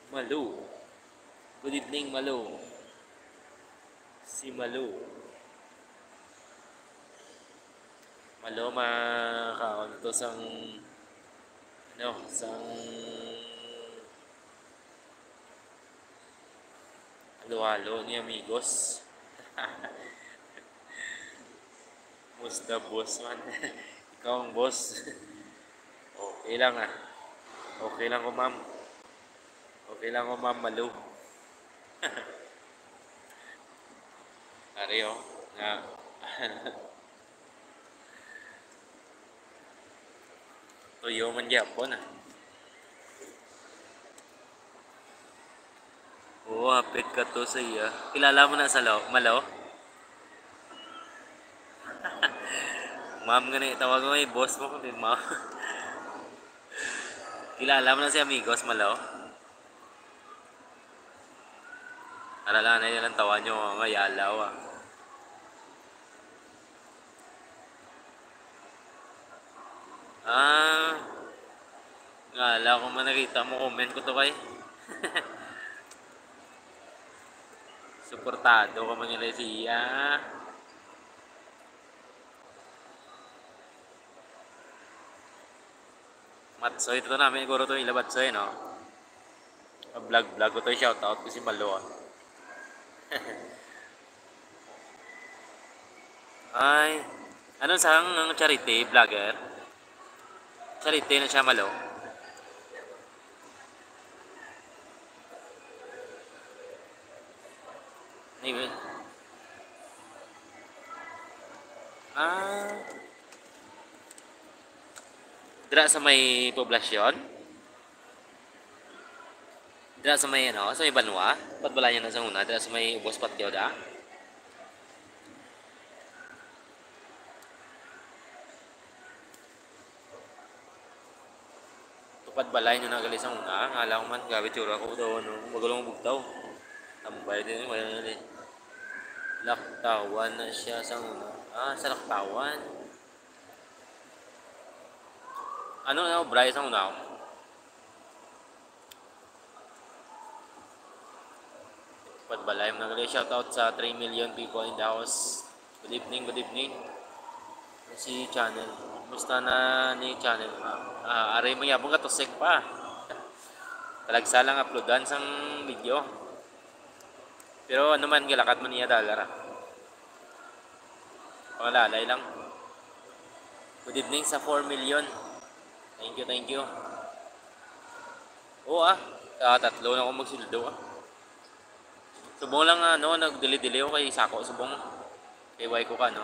Malu. Good evening, Malu. Si Malu. Malu, makaon to sang sang halo-halo ni amigos. Musta boss man? Ikaw ang boss. Okay lang ah. Okay lang ko ma'am. Okay lang ko ma'am Malu. Ari oh. Nga. Tuyo man gyapon ah. Oo, hapit ka to sa iya. Kilala mo na sa Malo? Ma'am nga na tawag mo eh, boss mo kung ma'am. Kilala mo na si Amigos Malo? Arala na yun ang tawa nyo mga yalaw ah. Ah, ngala ko man nakita mo comment ko to kay. Suportado ka man nila siya. Matsoy ito namin siguro to ilabatsoy no. Vlog ko to shoutout ko si Malo ah. Ay, ano sang ng charity vlogger? Charity na siya Malo. Anyway. Ah, dira sa may poblasyon? Dira sa may ano, sa may Banwa? Patbala niya na sa una, dira sa may Ubos Patio da? Tupad balay nyo na gali sa una, ngala ko man, gabit yura ko daw, ano, magulong bugtaw. Tambay din, wala na din. Laktawan na siya sa una. Ah, sa Laktawan. Ano na, Bryce ang una? Balay mo na gali. Shoutout sa 3 million people in the house. Good evening, good evening. Si channel. Musta na ni channel? Aray mo yabong katosek pa. Talagsa lang uploadan sang video. Pero ano man gilakat man niya dollar ah. Pangalalay lang. Good evening sa 4 million. Thank you, thank you. Oo ah. Tatlo na ako magsildo ah. Subong lang ano, nagdili-dili ako kay Sako. Subong kay Way ko ka no.